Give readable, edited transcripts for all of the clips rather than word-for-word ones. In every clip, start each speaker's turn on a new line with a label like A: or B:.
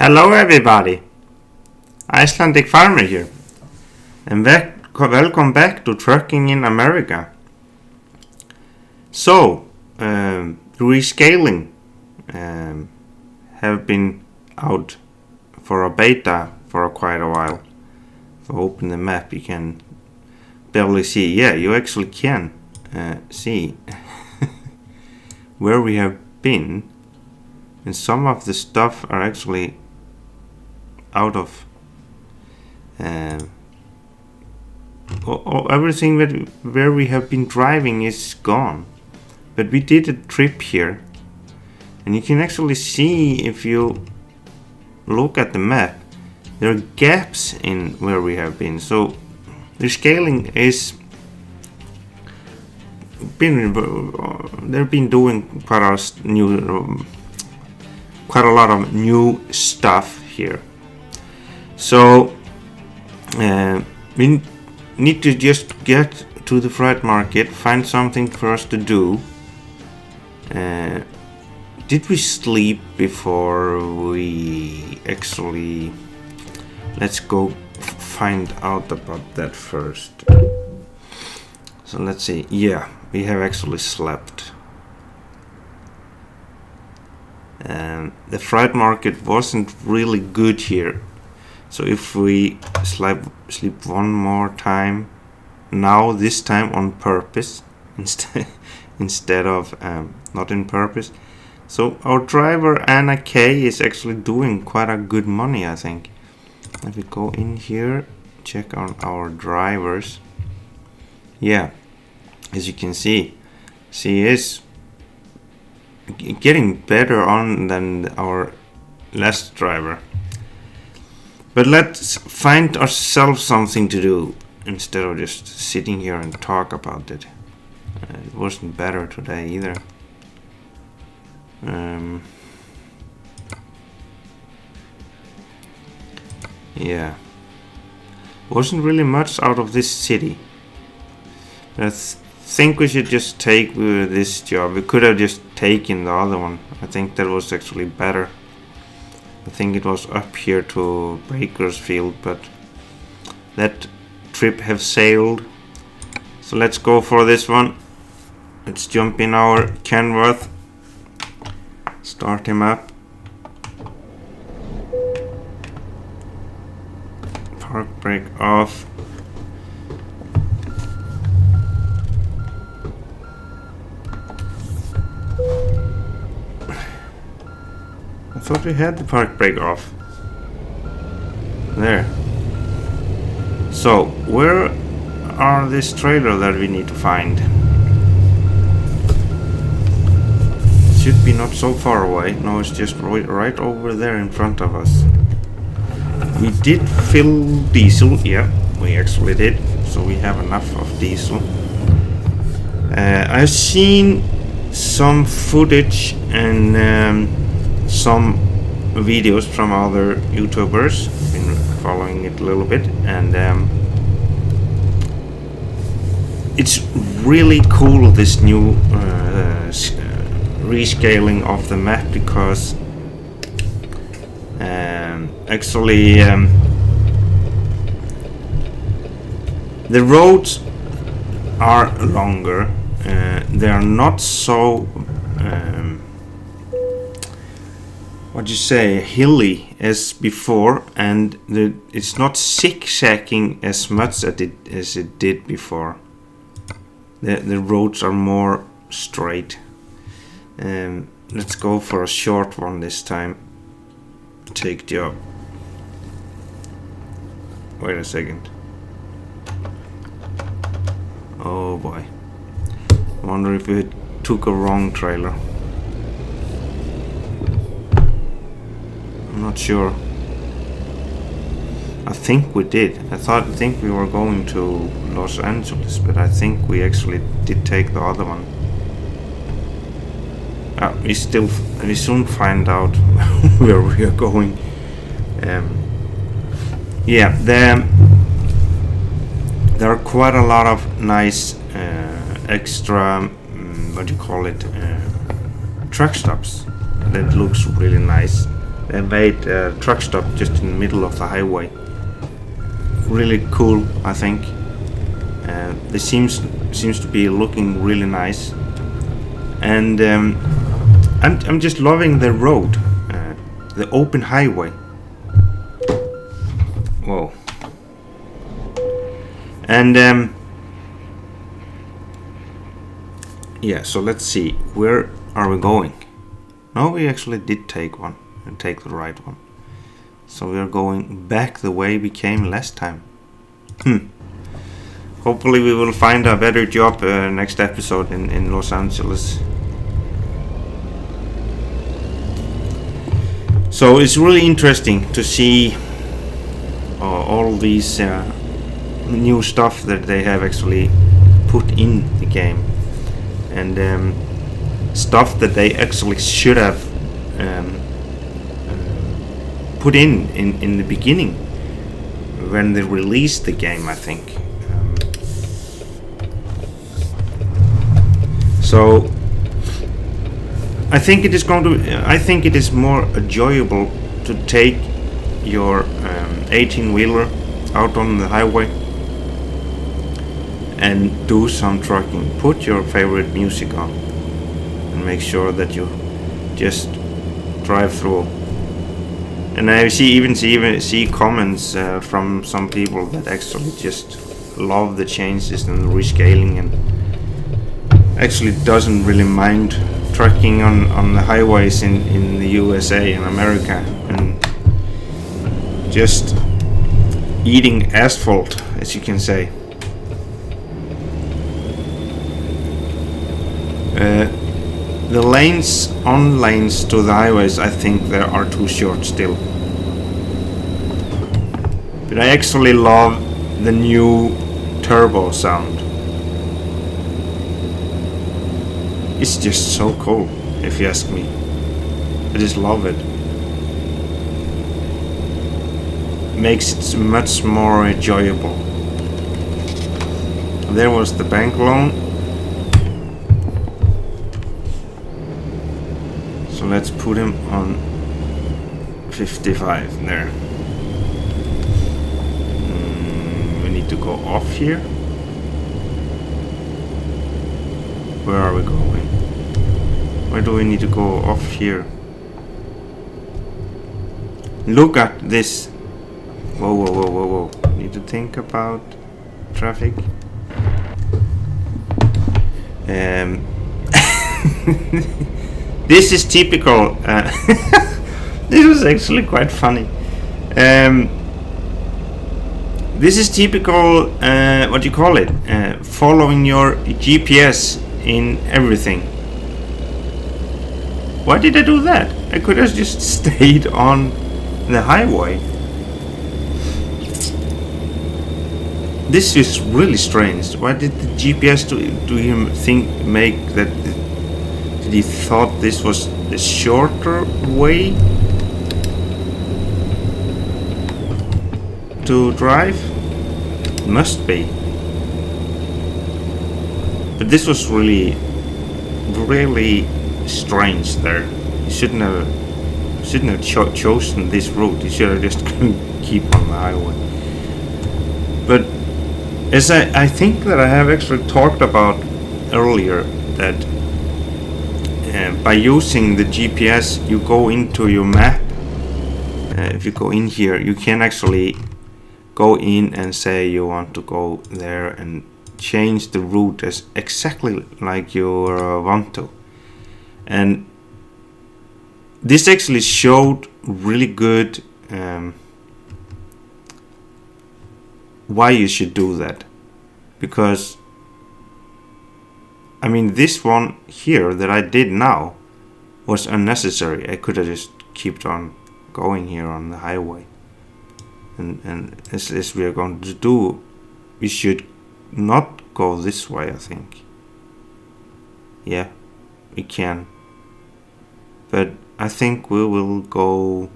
A: Hello everybody, Icelandic Farmer here, and welcome back to Trucking in America. So, rescaling have been out for a beta for quite a while. If I open the map you can barely see, you actually can see where we have been, and some of the stuff are actually out of everything where we have been driving is gone, but we did a trip here, and you can actually see, if you look at the map, there are gaps in where we have been. So the scaling is they've been doing quite a lot of new stuff here. So we need to just get to the freight market, find something for us to do. Did we sleep before we actually... Let's go find out about that first. So let's see. Yeah, we have actually slept. The freight market wasn't really good here. So if we sleep one more time, now this time on purpose, instead of not in purpose. So our driver Anna K is actually doing quite a good money, I think. If we go in here, check on our drivers. Yeah, as you can see, she is getting better on than our last driver. But let's find ourselves something to do instead of just sitting here and talk about it. It wasn't better today either. Yeah, wasn't really much out of this city. I think we should just take this job. We could have just taken the other one. I think that was actually better. I think it was up here to Bakersfield, but that trip have sailed. So let's go for this one. Let's jump in our Kenworth. Start him up. Park brake off. I thought we had the park brake off. There. So, where are this trailer that we need to find? Should be not so far away. No, it's just right over there in front of us. We did fill diesel. Yeah, we actually did. So we have enough of diesel. I've seen some footage and some videos from other YouTubers. Been following it a little bit, and it's really cool, this new rescaling of the map, because actually the roads are longer. They are not so hilly as before, and it's not zigzagging as much as it did before. The roads are more straight. Let's go for a short one this time. Take job. Wait a second. Oh boy. I wonder if we took a wrong trailer. I'm not sure. I think we did. I think we were going to Los Angeles, but I think we actually did take the other one. We soon find out where we are going. Yeah, there are quite a lot of nice extra, what do you call it, truck stops. That looks really nice. They made a truck stop just in the middle of the highway. Really cool, I think. This seems to be looking really nice, and I'm just loving the road, the open highway. Whoa. And yeah, so let's see, where are we going? No, we actually did take one and take the right one. So we are going back the way we came last time. Hopefully we will find a better job next episode in Los Angeles. So it's really interesting to see all these new stuff that they have actually put in the game, and stuff that they actually should have put in the beginning when they released the game, I think. So I think it is more enjoyable to take your 18-wheeler out on the highway and do some trucking. Put your favorite music on and make sure that you just drive through. And I even see comments from some people that actually just love the changes and the rescaling, and actually doesn't really mind trucking on the highways in the USA and America, and just eating asphalt, as you can say. The lanes to the highways, I think there are too short still. But I actually love the new turbo sound. It's just so cool, if you ask me. I just love it. Makes it much more enjoyable. There was the bank loan. So let's put him on 55 there. We need to go off here. Where are we going? Where do we need to go off here? Look at this. Whoa, whoa, whoa, whoa, whoa. Need to think about traffic. This is typical. This was actually quite funny. This is typical, what do you call it? Following your GPS in everything. Why did I do that? I could have just stayed on the highway. This is really strange. Why did the GPS do him make that? Did he thought this was the shorter way to drive? Must be. But this was really strange there. You shouldn't have chosen this route. You should have just keep on the highway. But as I think that I have actually talked about earlier, that by using the GPS, you go into your map. If you go in here, you can actually go in and say you want to go there and change the route as exactly like you want to. And this actually showed really good why you should do that, because I mean, this one here that I did now was unnecessary. I could have just kept on going here on the highway, and as we are going to do, we should not go this way, I think. Yeah, we can, but I think we will go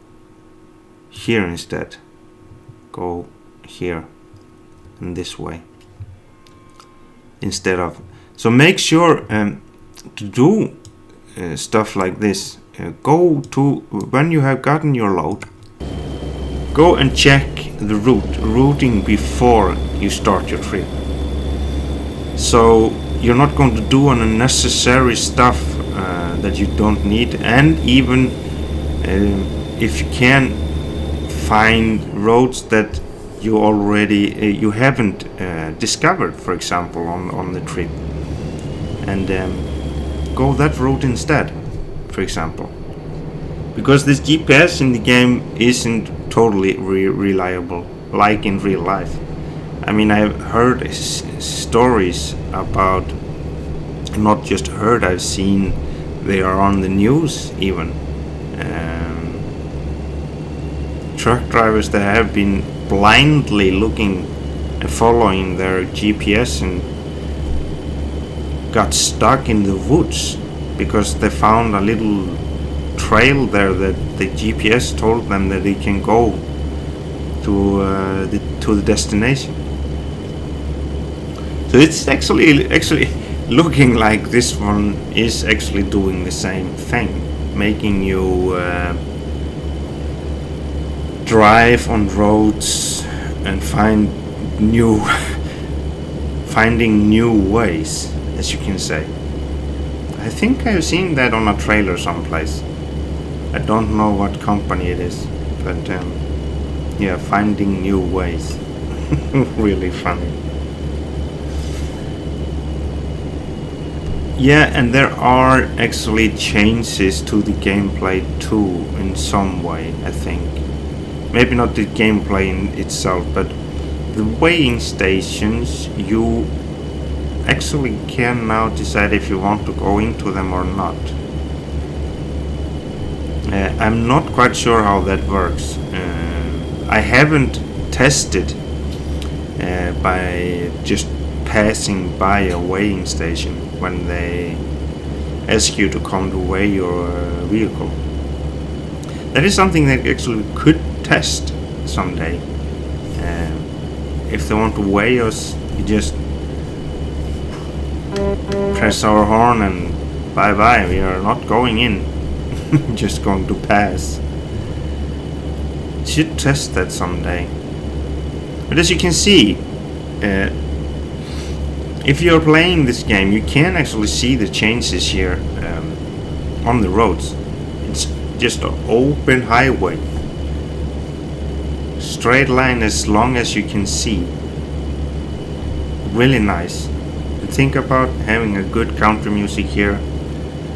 A: here instead. Go here and this way instead of. So make sure to do stuff like this go to, when you have gotten your load, go and check the routing before you start your trip. So you're not going to do unnecessary stuff that you don't need, and even if you can find roads that you already you haven't discovered, for example, on the trip, and go that route instead, for example, because this GPS in the game isn't totally reliable like in real life. I mean, I've heard stories about, not just heard, I've seen they are on the news even. Truck drivers that have been blindly looking and following their GPS and got stuck in the woods because they found a little trail there that the GPS told them that they can go to the destination. So it's actually looking like this one is actually doing the same thing, making you drive on roads and finding new ways, as you can say. I think I've seen that on a trailer someplace. I don't know what company it is, but yeah, finding new ways. Really funny. Yeah, and there are actually changes to the gameplay too, in some way, I think. Maybe not the gameplay in itself, but the weighing stations, you actually can now decide if you want to go into them or not. I'm not quite sure how that works. I haven't tested by just passing by a weighing station when they ask you to come to weigh your vehicle. That is something that actually could test someday. If they want to weigh us, you just press our horn and bye bye, we are not going in. Just going to pass. Should test that someday. But as you can see, if you're playing this game, you can actually see the changes here on the roads. It's just an open highway, straight line as long as you can see. Really nice. And think about having a good country music here,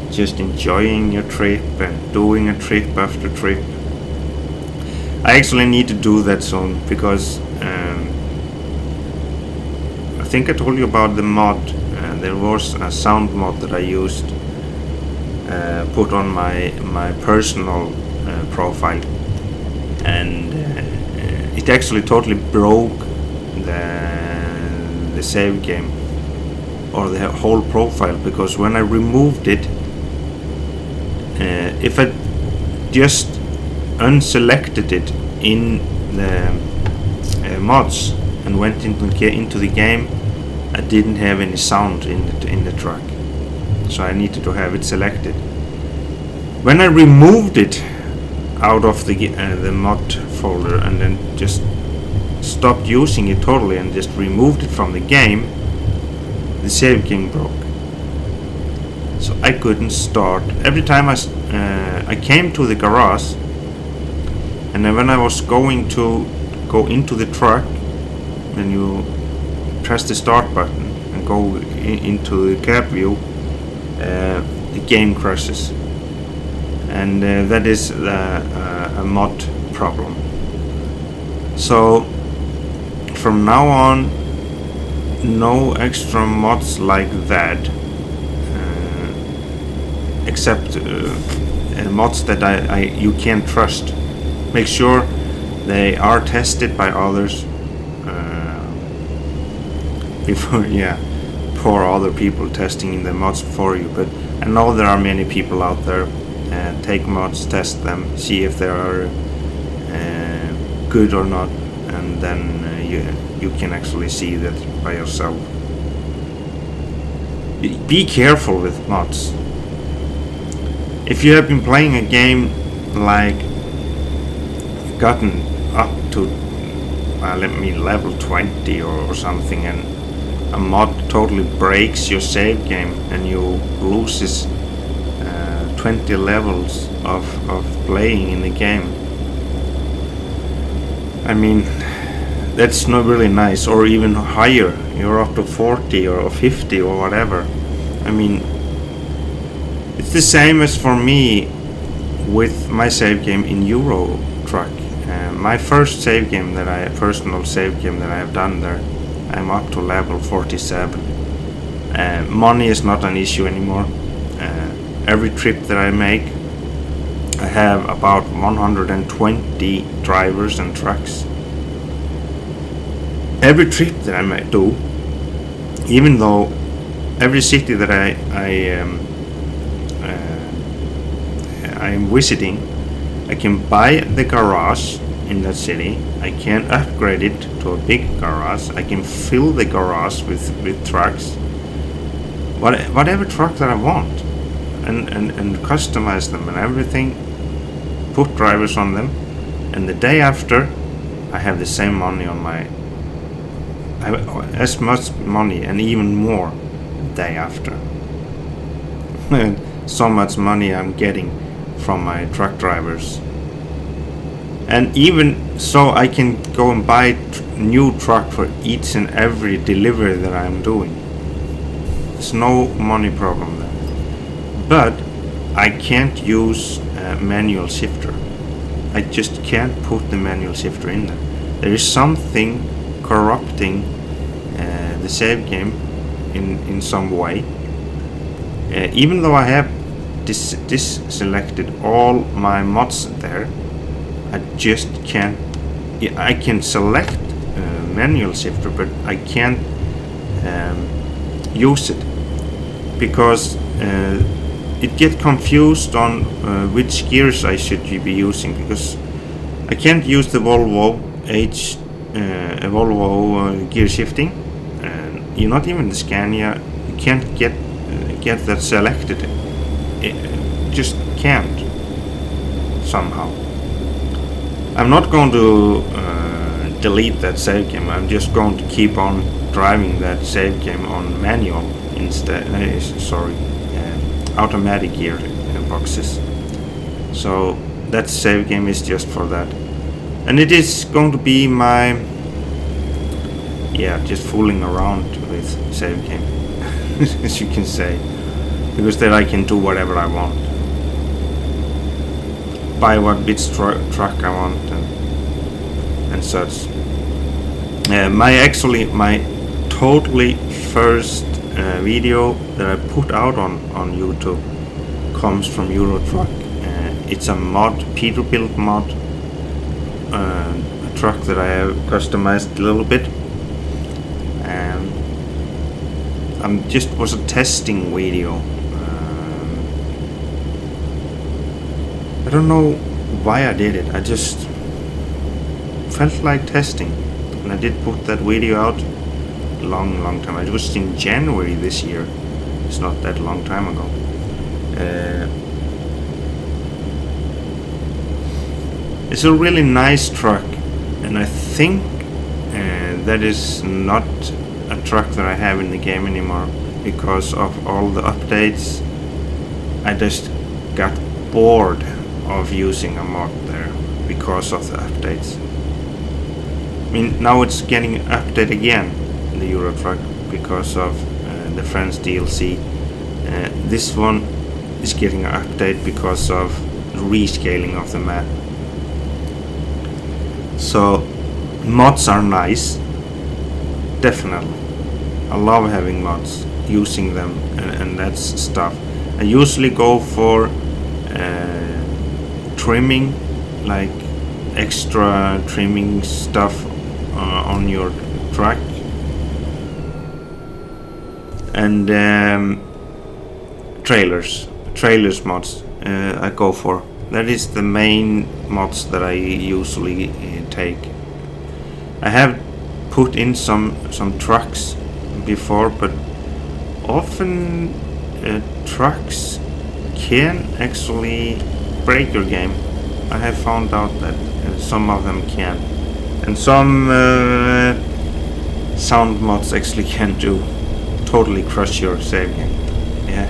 A: just enjoying your trip and doing a trip after trip. I actually need to do that soon because I think I told you about the mod. There was a sound mod that I used, put on my personal profile, and it actually totally broke the save game or the whole profile, because when I removed it, if I just unselected it in the mods and went into the game, I didn't have any sound in the track, so I needed to have it selected. When I removed it out of the mod folder and then just stopped using it totally and just removed it from the game, the save game broke. So I couldn't start. Every time I came to the garage, and then when I was going to go into the truck, when you press the start button and go into the cab view, the game crashes, and that is a mod problem. So from now on, no extra mods like that, except mods that you can't trust. Make sure they are tested by others before, yeah, poor other people testing the mods for you. But I know there are many people out there. Take mods, test them, see if they are good or not, and then you can actually see that by yourself. Be careful with mods. If you have been playing a game like gotten up to level 20 or something, and a mod totally breaks your save game and you loses 20 levels of playing in the game, I mean, that's not really nice. Or even higher, you're up to 40 or 50 or whatever. I mean, it's the same as for me with my save game in Euro Truck. My first save game personal save game that I have done there, I'm up to level 47. Money is not an issue anymore. Every trip that I make, I have about 120 drivers and trucks. Every trip that I might do, even though every city that I'm visiting, I can buy the garage in that city. I can upgrade it to a big garage. I can fill the garage with trucks, whatever truck that I want, and customize them and everything, put drivers on them, and the day after I have the same money on my, as much money and even more the day after. So much money I'm getting from my truck drivers. And even so, I can go and buy new truck for each and every delivery that I'm doing. There's no money problem there. But I can't use a manual shifter. I just can't put the manual shifter in there. There is something corrupting the save game in some way. Even though I have selected all my mods there, I just can't. I can select manual shifter, but I can't use it because it gets confused on which gears I should be using, because I can't use the Volvo gear shifting, and not even the Scania. You can't get that selected. It just can't somehow. I'm not going to delete that save game. I'm just going to keep on driving that save game on manual instead. Automatic gear boxes. So that save game is just for that, and it is going to be my just fooling around with save game, as you can say, because then I can do whatever I want. Buy what bits truck I want and such. My totally first video that I put out on YouTube comes from Euro Truck. It's a mod, Peterbilt mod, a truck that I have customized a little bit. Was a testing video. I don't know why I did it. I just felt like testing, and I did put that video out a long time. It was in January this year. It's not that long time ago. It's a really nice truck, and I think that is not a truck that I have in the game anymore because of all the updates. I just got bored of using a mod there because of the updates. I mean, now it's getting updated again in the Euro Truck because of the Friends DLC. This one is getting an update because of the rescaling of the map. So mods are nice, definitely. I love having mods, using them, and that's stuff. I usually go for trimming, like extra trimming stuff on your truck, and trailers mods I go for. That is the main mods that I usually take. I have put in some trucks before, but often trucks can actually break your game. I have found out that some of them can, and some sound mods actually can do totally crush your save game. Yeah.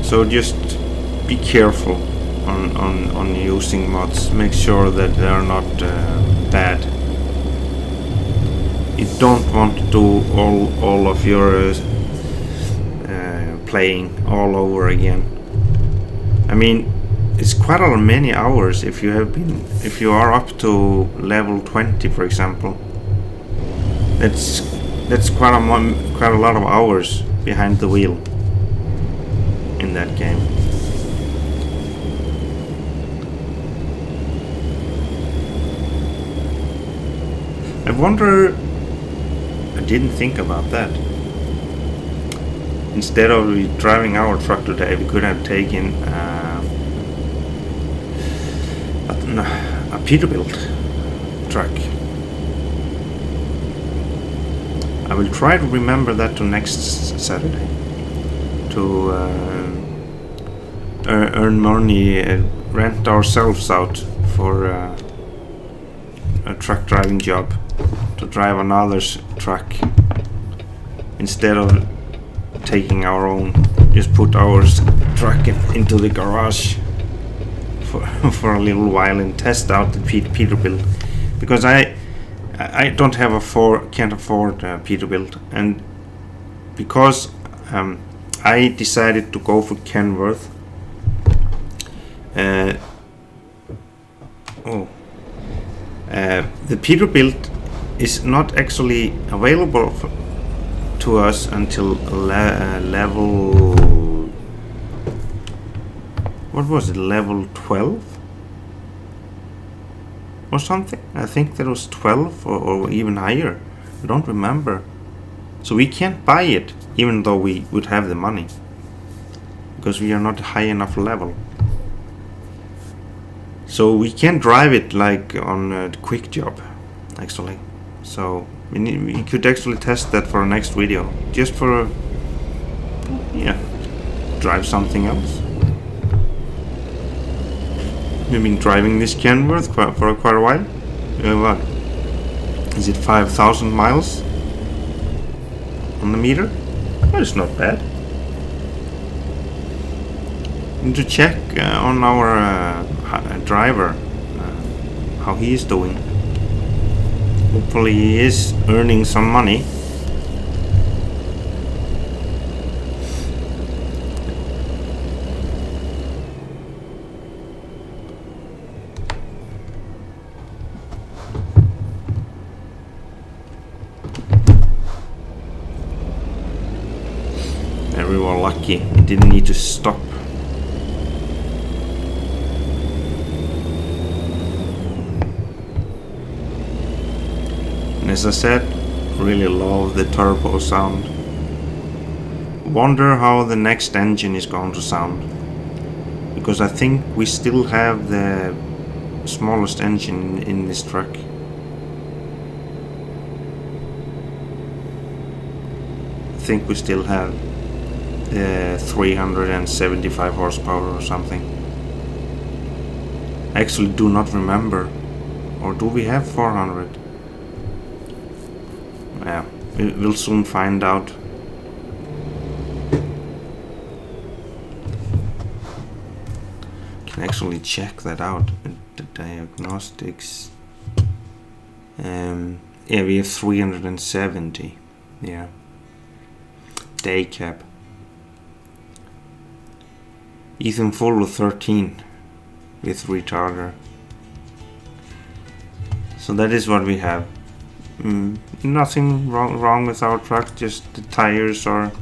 A: So just be careful on using mods. Make sure that they are not bad. You don't want to do all of your playing all over again. I mean, it's quite a many hours if you are up to level 20, for example. That's quite a lot of hours behind the wheel in that game. I wonder, I didn't think about that. Instead of driving our truck today, we could have taken a Peterbilt truck. I will try to remember that to next Saturday, to earn money, rent ourselves out for a truck driving job, to drive another's truck instead of taking our own. Just put our truck into the garage for a little while and test out the Peterbilt, because I don't have can't afford Peterbilt, and because I decided to go for Kenworth. The Peterbilt is not actually available to us until level, what was it, level 12 or something? I think that was 12 or even higher. I don't remember. So we can't buy it even though we would have the money, because we are not high enough level. So we can't drive it like on a quick job, actually. So we could actually test that for our next video, just for drive something else. We've been driving this Kenworth for quite a while. What is it, 5,000 miles on the meter? Well, it's not bad. Need to check on our driver how he is doing. Hopefully he is earning some money. And we were lucky, he didn't need to stop. As I said, really love the turbo sound. Wonder how the next engine is going to sound, because I think we still have the smallest engine in this truck. I think we still have 375 horsepower or something. I actually do not remember. Or do we have 400? Yeah, we'll soon find out. Can actually check that out. The diagnostics. Yeah, we have 370. Yeah. Day cap. Ethan full of 13 with retarder. So that is what we have. Nothing wrong with our truck, just the tires are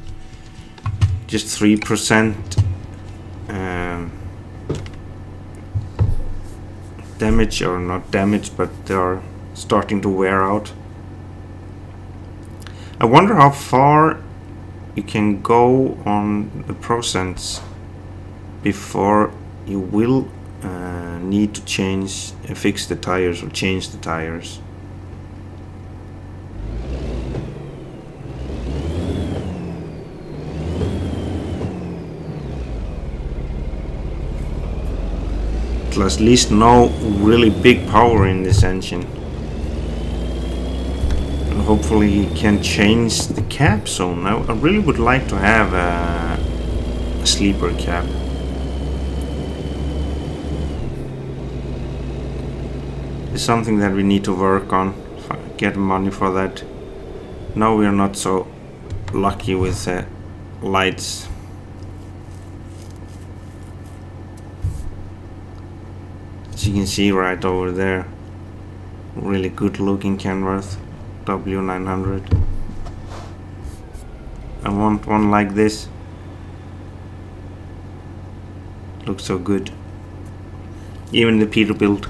A: just 3% damage, or not damage, but they are starting to wear out. I wonder how far you can go on the percents before you will need to fix the tires or change the tires. at least no really big power in this engine. And hopefully you can change the cab soon. I really would like to have a sleeper cab. It's something that we need to work on, get money for that. Now we are not so lucky with lights. As you can see right over there, really good looking Kenworth W900. I want one like this. Looks so good. Even the Peterbilt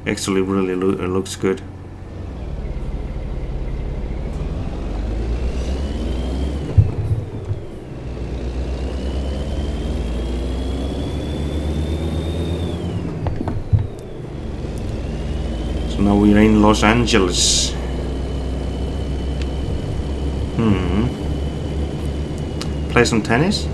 A: actually really looks good. So now we're in Los Angeles. Play some tennis?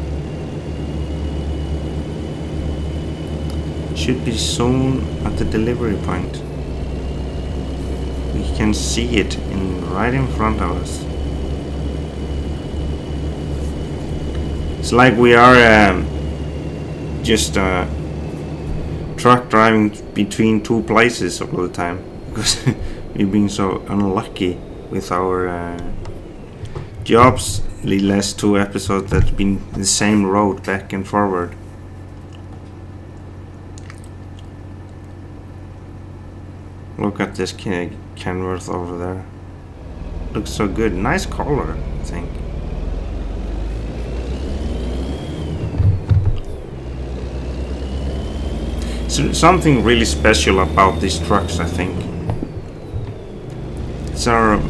A: Should be soon at the delivery point. We can see it right in front of us. It's like we are just truck driving between two places all the time, because we've been so unlucky with our jobs. The last two episodes that's been the same road back and forward. Look at this Kenworth over there. Looks so good. Nice color, I think. So something really special about these trucks, I think. It's our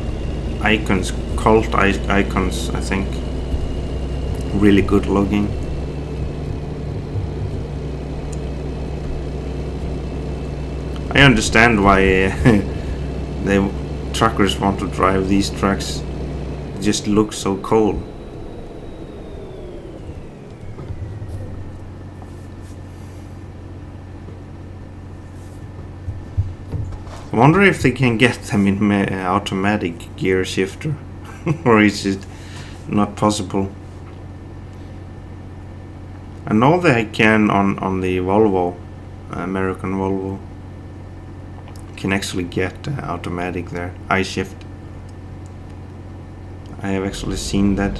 A: icons, cult icons, I think. Really good looking. I understand why the truckers want to drive these trucks. They just look so cool. I wonder if they can get them in automatic gear shifter, or is it not possible? I know they can on the Volvo, American Volvo. Can actually get automatic there, I-shift. I have actually seen that.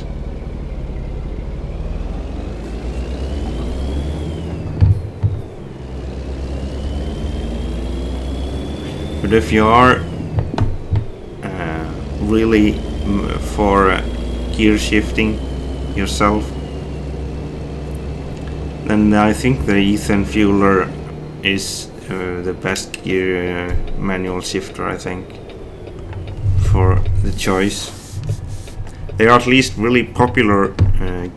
A: But if you are really for gear shifting yourself, then I think the Ethan Fueler is the best gear manual shifter, I think, for the choice. They are at least really popular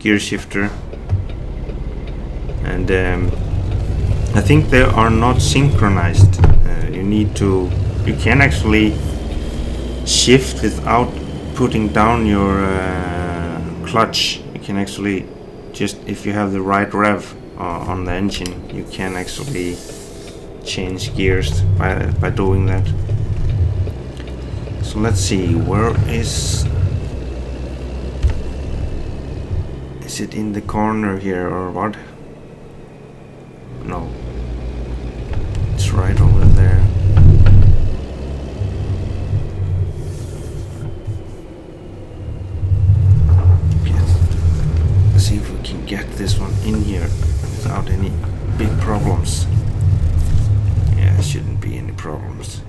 A: gear shifter, and I think they are not synchronized. You can actually shift without putting down your clutch. You can actually just, if you have the right rev on the engine, you can actually change gears by doing that. So let's see, where is it in the corner here or what? No, it's right over there. Let's see if we can get this one in here without any big problems. There shouldn't be any problems.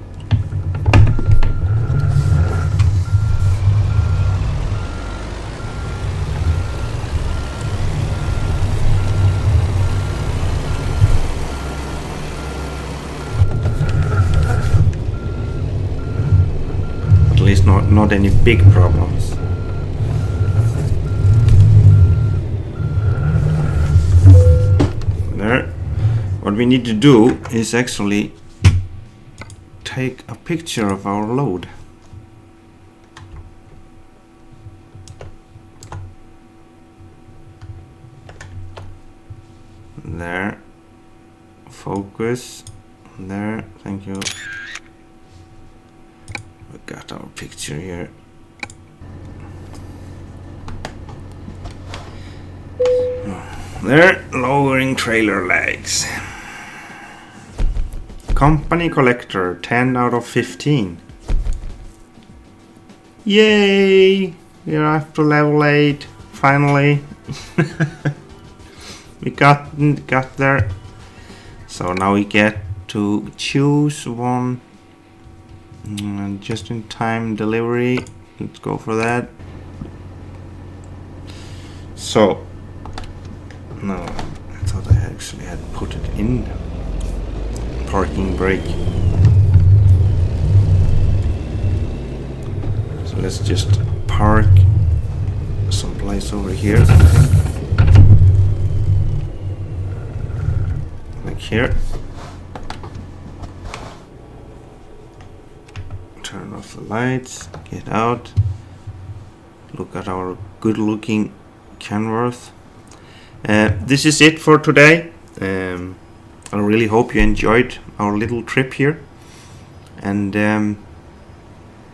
A: At least not any big problems. There. What we need to do is actually take a picture of our load. There. focus. There, thank you. We got our picture here. There, lowering trailer legs. Company collector, 10 out of 15. Yay! We're up to level 8, finally. We got there. So now we get to choose one. Just in time delivery. Let's go for that. So, no, I thought I actually had put it in parking brake. So let's just park someplace over here, like here. Turn off the lights, get out, look at our good looking Kenworth. This is it for today. I really hope you enjoyed our little trip here, and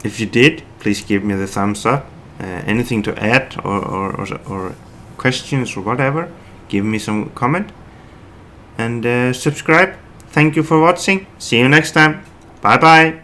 A: if you did, please give me the thumbs up. Anything to add or questions or whatever, give me some comment, and subscribe. Thank you for watching. See you next time. Bye bye.